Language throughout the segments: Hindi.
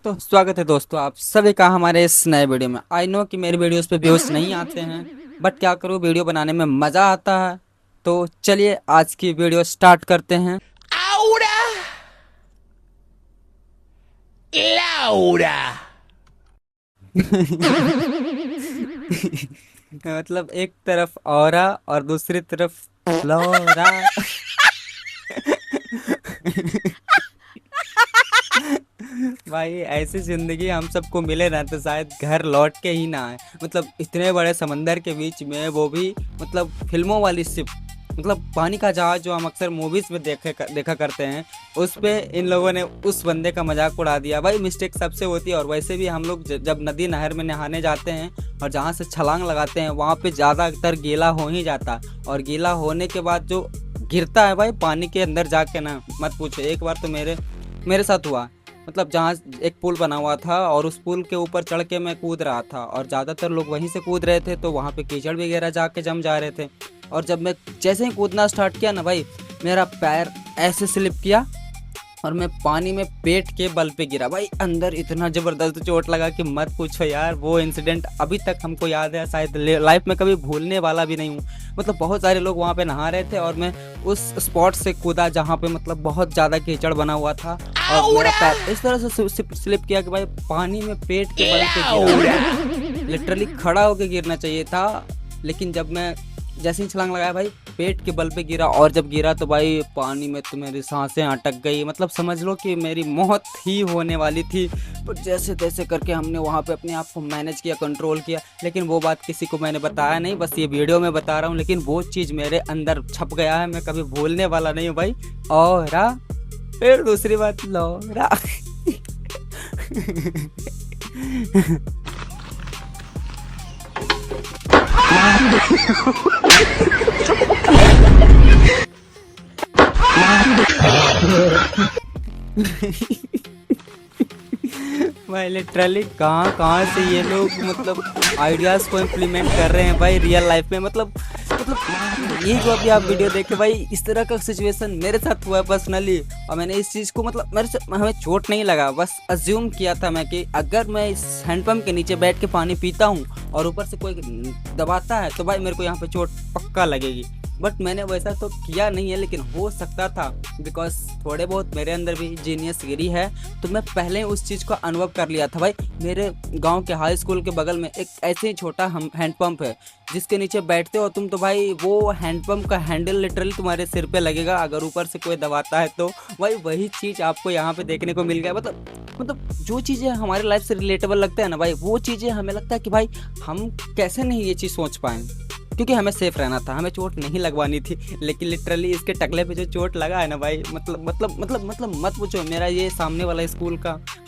तो स्वागत है दोस्तों आप सभी का हमारे इस नए वीडियो में। आई नो कि मेरे वीडियोस पे व्यूज नहीं आते हैं, बट क्या करूँ, वीडियो बनाने में मज़ा आता है। तो चलिए आज की वीडियो स्टार्ट करते हैं। Ahora, Laura. मतलब एक तरफ औरा और दूसरी तरफ लौरा। भाई ऐसी जिंदगी हम सबको मिले ना तो शायद घर लौट के ही ना आए। मतलब इतने बड़े समंदर के बीच में, वो भी मतलब फिल्मों वाली शिप, मतलब पानी का जहाज जो हम अक्सर मूवीज में देखा करते हैं, उस पे इन लोगों ने उस बंदे का मजाक उड़ा दिया। भाई मिस्टेक सबसे होती है। और वैसे भी हम लोग जब नदी नहर में नहाने जाते हैं और जहाँ से छलांग लगाते हैं वहाँ पे ज़्यादातर गीला हो ही जाता। और गीला होने के बाद जो गिरता है भाई पानी के अंदर जाके ना, मत पूछो। एक बार तो मेरे साथ हुआ। मतलब जहाँ एक पुल बना हुआ था और उस पुल के ऊपर चढ़ के मैं कूद रहा था और ज़्यादातर लोग वहीं से कूद रहे थे, तो वहाँ पे कीचड़ वगैरह जाके जम जा रहे थे। और जब मैं जैसे ही कूदना स्टार्ट किया ना भाई, मेरा पैर ऐसे स्लिप किया और मैं पानी में पेट के बल पे गिरा। भाई अंदर इतना ज़बरदस्त चोट लगा कि मत पूछो यार। वो इंसिडेंट अभी तक हमको याद है, शायद लाइफ में कभी भूलने वाला भी नहीं हूँ। मतलब बहुत सारे लोग वहाँ पे नहा रहे थे और मैं उस स्पॉट से कूदा जहाँ पे मतलब बहुत ज़्यादा कीचड़ बना हुआ था, और मेरा पैर इस तरह से स्लिप किया कि भाई पानी में पेट के बल पे गिरा। लिटरली खड़ा होके गिरना चाहिए था, लेकिन जब मैं जैसे ही छलांग लगाया भाई पेट के बल पे गिरा। और जब गिरा तो भाई पानी में तो मेरी सांसें अटक गई। मतलब समझ लो कि मेरी मौत ही होने वाली थी। पर जैसे तैसे करके हमने वहाँ पे अपने आप को मैनेज किया, कंट्रोल किया। लेकिन वो बात किसी को मैंने बताया नहीं, बस ये वीडियो में बता रहा हूँ। लेकिन वो चीज़ मेरे अंदर छप गया है, मैं कभी भूलने वाला नहीं हूँ भाई। और फिर दूसरी बात लौरा। भाई लिटरली कहाँ से ये लोग मतलब आइडियाज़ को इम्प्लीमेंट कर रहे हैं भाई रियल लाइफ में। मतलब ये जो अभी आप वीडियो देखे भाई, इस तरह का सिचुएशन मेरे साथ हुआ है पर्सनली। और मैंने इस चीज़ को मतलब हमें चोट नहीं लगा, बस अज्यूम किया था मैं कि अगर मैं इस हैंडपम्प के नीचे बैठ के पानी पीता हूँ और ऊपर से कोई दबाता है तो भाई मेरे को यहाँ पे चोट पक्का लगेगी। बट मैंने वैसा तो किया नहीं है, लेकिन हो सकता था, बिकॉज थोड़े बहुत मेरे अंदर भी जीनियस गिरी है। तो मैं पहले उस चीज़ को अनुभव कर लिया था भाई। मेरे गांव के हाई स्कूल के बगल में एक ऐसे ही छोटा हैंडपम्प है जिसके नीचे बैठते हो तुम तो भाई वो हैंडपम्प का हैंडल लिटरली तुम्हारे सिर पे लगेगा अगर ऊपर से कोई दबाता है तो। भाई वही चीज़ आपको यहाँ पे देखने को मिल गया। मतलब जो चीज़ें हमारे लाइफ से रिलेटेबल लगता है ना भाई, वो चीज़ें हमें लगता है कि भाई हम कैसे नहीं ये चीज़ सोच पाए, क्योंकि हमें सेफ रहना था, हमें चोट नहीं लगवानी थी। लेकिन लिटरली इसके टकले पे जो चोट लगा है ना भाई, मतलब मत पूछो। मेरा ये सामने वाला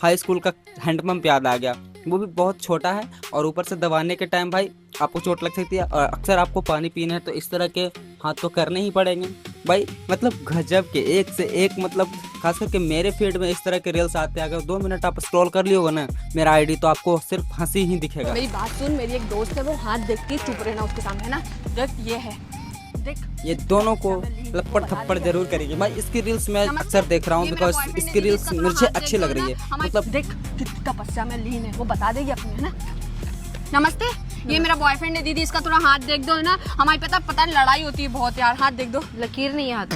हाई स्कूल का हैंडपम्प याद आ गया। वो भी बहुत छोटा है और ऊपर से दबाने के टाइम भाई आपको चोट लग सकती है। और अक्सर आपको पानी पीना है तो इस तरह के हाथ तो करने ही पड़ेंगे भाई। मतलब गजब के एक से एक, मतलब खास करके मेरे फील्ड में इस तरह के रील्स आते हैं। अगर 2 मिनट आप स्क्रॉल कर लियोगे ना मेरा आईडी, तो आपको सिर्फ हंसी ही दिखेगा। मेरी बात सुन, मेरी एक दोस्त है, वो हाथ देख के चुप रहना उसके सामने ना। देख ये है, देख ये दोनों को लपड़ थप्पड़ जरूर करेगी भाई। इसकी रील्स मैं अक्सर देख रहा हूँ बिकॉज इसकी रील्स मुझे अच्छी लग रही है। मतलब देख कितनी तपस्या में लीन है, वो बता देगी अपने, है ना। नमस्ते, ये मेरा बॉयफ्रेंड है दीदी, इसका थोड़ा हाथ देख दो, है ना। हमारी पता लड़ाई होती है बहुत यार, हाथ देख दो, लकीर नहीं है हाथ।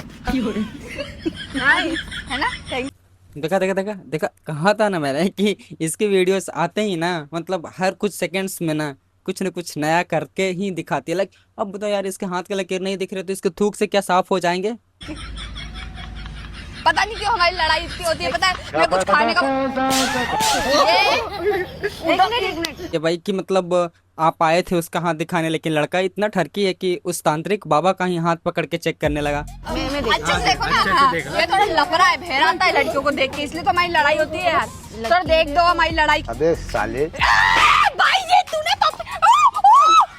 है ना। देखा कहा था ना मैंने कि इसके वीडियोस आते ही ना, मतलब हर कुछ सेकंड्स में ना कुछ न कुछ नया करके ही दिखाती है। लाइक अब बताओ यार, इसके हाथ के लकीर नहीं दिख रहे तो इसके थूक से क्या साफ हो जाएंगे? पता नहीं क्यों हमारी लड़ाई इतनी होती है, पता है। मैं कुछ खाने का ये भाई कि मतलब आप आए थे उसका हाथ दिखाने, लेकिन लड़का इतना ठरकी है कि उस तांत्रिक बाबा का ही हाथ पकड़ के चेक करने लगा। अच्छे से देखो ना, ये थोड़ा लफड़ा है, भेड़ाता है लड़कियों को देख के, इसलिए तो हमारी लड़ाई होती है यार। सर देख दो हमारी लड़ाई। अबे साले। भाई ये तूने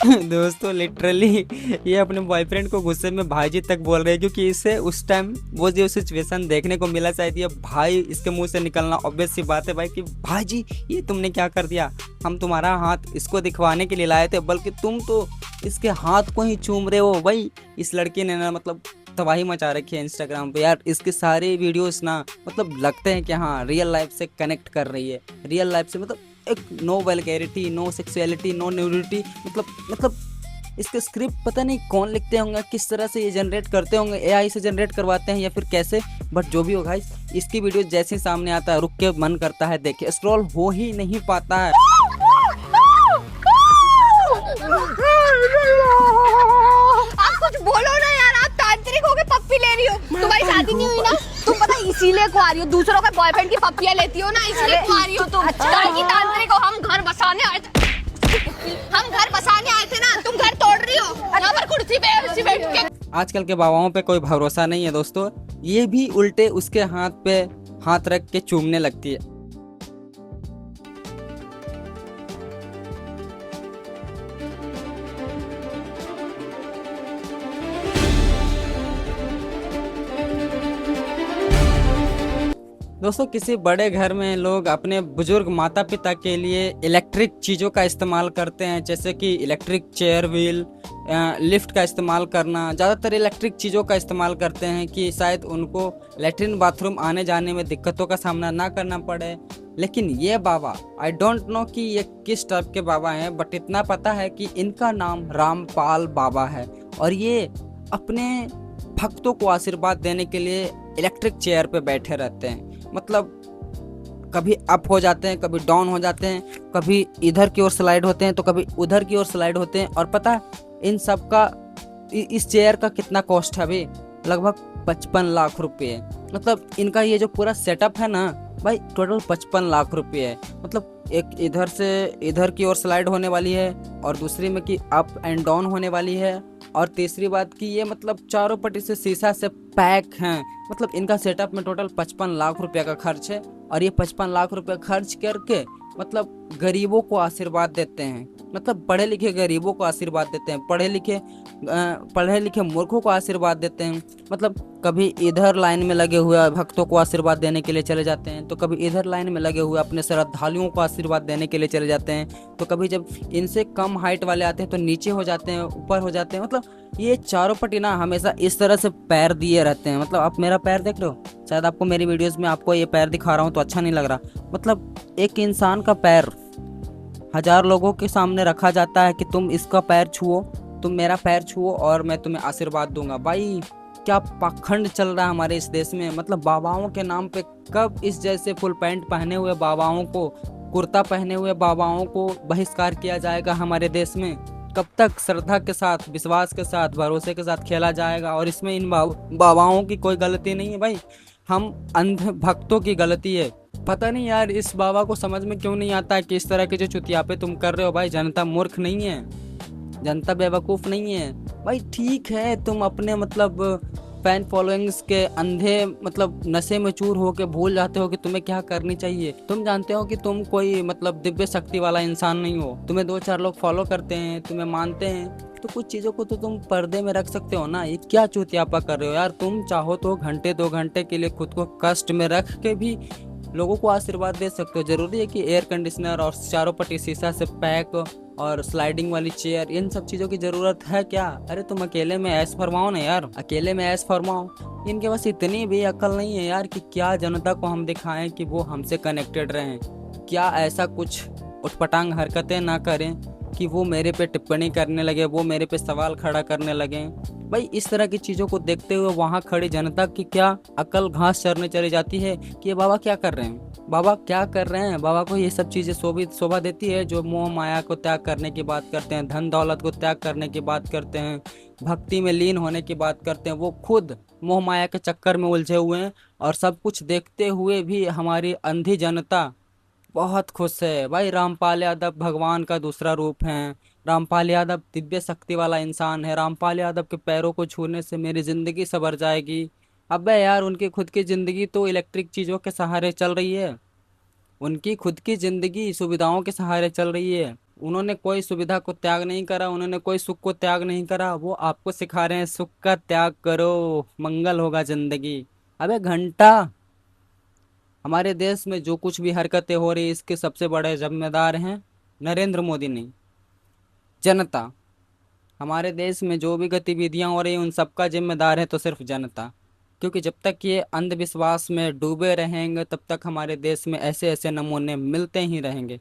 दोस्तों लिटरली ये अपने बॉयफ्रेंड को गुस्से में भाईजी तक बोल रहे हैं, क्योंकि इसे उस टाइम वो जो सिचुएशन देखने को मिला, शायद ये भाई इसके मुंह से निकलना ऑब्वियस सी बात है भाई कि भाईजी ये तुमने क्या कर दिया, हम तुम्हारा हाथ इसको दिखवाने के लिए लाए थे, बल्कि तुम तो इसके हाथ को ही चूम रहे हो भाई। इस लड़की ने ना मतलब तबाही मचा रखी है इंस्टाग्राम पे यार। इसके सारे वीडियोस ना मतलब लगते हैं कि हाँ रियल लाइफ से कनेक्ट कर रही है, रियल लाइफ से मतलब एक no vulgarity, no sexuality, no nudity, मतलब इसके स्क्रिप्ट पता नहीं कौन लिखते होंगे, किस तरह से ये जनरेट करते होंगे, एआई से जनरेट करवाते हैं या फिर कैसे, बट जो भी हो गाइस, इसकी वीडियो जैसे ही सामने आता है रुक के मन करता है देखे, स्क्रॉल हो ही नहीं पाता है। आप कुछ बोलो ना यार, आप तांत्रिक हो के पप्पी ले रही हो। तुम्हारी शादी नहीं हुई ना, तुम पता इसीलिए को आ रही हो, दूसरों के बॉयफ्रेंड की पप्पियां लेती हो ना, इसलिए को आ रही हो तुम। की तांत्रिक हो, हम घर बसाने आए थे, हम घर बसाने आए थे ना, तुम घर तोड़ रही हो यहाँ पर कुर्सी पे ऐसे बैठ के। आजकल के बाबाओं पे कोई भरोसा नहीं है दोस्तों, ये भी उल्टे उसके हाथ पे हाथ रख के चूमने लगती है। दोस्तों किसी बड़े घर में लोग अपने बुजुर्ग माता पिता के लिए इलेक्ट्रिक चीज़ों का इस्तेमाल करते हैं, जैसे कि इलेक्ट्रिक चेयर व्हील, लिफ्ट का इस्तेमाल करना। ज़्यादातर इलेक्ट्रिक चीज़ों का इस्तेमाल करते हैं कि शायद उनको लैट्रिन बाथरूम आने जाने में दिक्कतों का सामना ना करना पड़े। लेकिन ये बाबा, आई डोंट नो कि ये किस टाइप के बाबा हैं, बट इतना पता है कि इनका नाम रामपाल बाबा है और ये अपने भक्तों को आशीर्वाद देने के लिए इलेक्ट्रिक चेयर पे बैठे रहते हैं। मतलब कभी अप हो जाते हैं, कभी डाउन हो जाते हैं, कभी इधर की ओर स्लाइड होते हैं तो कभी उधर की ओर स्लाइड होते हैं। और पता है इन सब का, इस चेयर का कितना कॉस्ट है अभी? लगभग 55 लाख रुपये। मतलब इनका ये जो पूरा सेटअप है ना भाई, टोटल 55 लाख रुपये है। मतलब एक इधर से इधर की ओर स्लाइड होने वाली है और दूसरी में कि अप एंड डाउन होने वाली है, और तीसरी बात कि ये मतलब चारों पट्टी से शीशा से पैक हैं। मतलब इनका सेटअप में टोटल 55 लाख रुपये का खर्च है और ये 55 लाख रुपये खर्च करके मतलब गरीबों को आशीर्वाद देते हैं। मतलब पढ़े लिखे गरीबों को आशीर्वाद देते हैं, पढ़े लिखे मूर्खों को आशीर्वाद देते हैं। मतलब कभी इधर लाइन में लगे हुए भक्तों को आशीर्वाद देने के लिए चले जाते हैं, तो कभी इधर लाइन में लगे हुए अपने श्रद्धालुओं को आशीर्वाद देने के लिए चले जाते हैं, तो कभी जब इनसे कम हाइट वाले आते हैं तो नीचे हो जाते हैं, ऊपर हो जाते हैं। मतलब ये चारों पट्टी ना हमेशा इस तरह से पैर दिए रहते हैं। मतलब आप मेरा पैर देख रहे हो, शायद आपको मेरी वीडियोस में आपको ये पैर दिखा रहा हूँ तो अच्छा नहीं लग रहा। मतलब एक इंसान का पैर 1000 लोगों के सामने रखा जाता है कि तुम इसका पैर छुओ, तुम मेरा पैर छुओ और मैं तुम्हें आशीर्वाद दूंगा। भाई क्या पाखंड चल रहा है हमारे इस देश में। मतलब बाबाओं के नाम पे कब इस जैसे फुल पैंट पहने हुए बाबाओं को, कुर्ता पहने हुए बाबाओं को बहिष्कार किया जाएगा हमारे देश में? कब तक श्रद्धा के साथ, विश्वास के साथ, भरोसे के साथ खेला जाएगा? और इसमें इन बाबाओं की कोई गलती नहीं है भाई, हम अंध भक्तों की गलती है। पता नहीं यार इस बाबा को समझ में क्यों नहीं आता है कि इस तरह के जो चुतियापे तुम कर रहे हो। भाई जनता मूर्ख नहीं है, जनता बेवकूफ़ नहीं है भाई। ठीक है तुम अपने मतलब फैन फॉलोइंग्स के अंधे मतलब नशे में चूर हो के भूल जाते हो कि तुम्हें क्या करनी चाहिए। तुम जानते हो कि तुम कोई मतलब दिव्य शक्ति वाला इंसान नहीं हो, तुम्हें 2-4 लोग फॉलो करते हैं, तुम्हें मानते हैं, तो कुछ चीज़ों को तो तुम पर्दे में रख सकते हो ना। ये क्या चूतियापा कर रहे हो यार? तुम चाहो तो घंटे 2 घंटे के लिए खुद को कष्ट में रख के भी लोगों को आशीर्वाद दे सकते हो। जरूरी है कि एयर कंडीशनर और चारों पट्टी शीशा से पैक और स्लाइडिंग वाली चेयर, इन सब चीज़ों की ज़रूरत है क्या? अरे तुम अकेले में ऐश फरमाओ ना यार, अकेले में ऐश फरमाओ। इनके पास इतनी भी अकल नहीं है यार कि क्या जनता को हम दिखाएं कि वो हमसे कनेक्टेड रहें। क्या ऐसा कुछ उटपटांग हरकतें ना करें कि वो मेरे पे टिप्पणी करने लगे, वो मेरे पे सवाल खड़ा करने लगे। भाई इस तरह की चीज़ों को देखते हुए वहाँ खड़ी जनता की क्या अकल घास चरने चली जाती है कि ये बाबा क्या कर रहे हैं, बाबा क्या कर रहे हैं। बाबा को ये सब चीज़ें शोभा देती है जो मोह माया को त्याग करने की बात करते हैं, धन दौलत को त्याग करने की बात करते हैं, भक्ति में लीन होने की बात करते हैं। वो खुद मोह माया के चक्कर में उलझे हुए हैं और सब कुछ देखते हुए भी हमारी अंधी जनता बहुत खुश है। भाई रामपाल यादव भगवान का दूसरा रूप है, रामपाल यादव दिव्य शक्ति वाला इंसान है। रामपाल यादव के पैरों को छूने से मेरी ज़िंदगी संवर जाएगी। अबे यार उनकी खुद की ज़िंदगी तो इलेक्ट्रिक चीज़ों के सहारे चल रही है, उनकी खुद की ज़िंदगी सुविधाओं के सहारे चल रही है। उन्होंने कोई सुविधा को त्याग नहीं करा, उन्होंने कोई सुख को त्याग नहीं करा। वो आपको सिखा रहे हैं सुख का त्याग करो, मंगल होगा ज़िंदगी। अबे घंटा, हमारे देश में जो कुछ भी हरकतें हो रही इसके सबसे बड़े जिम्मेदार हैं नरेंद्र मोदी नहीं, जनता। हमारे देश में जो भी गतिविधियां हो रही हैं उन सबका जिम्मेदार है तो सिर्फ जनता। क्योंकि जब तक ये अंधविश्वास में डूबे रहेंगे तब तक हमारे देश में ऐसे ऐसे नमूने मिलते ही रहेंगे।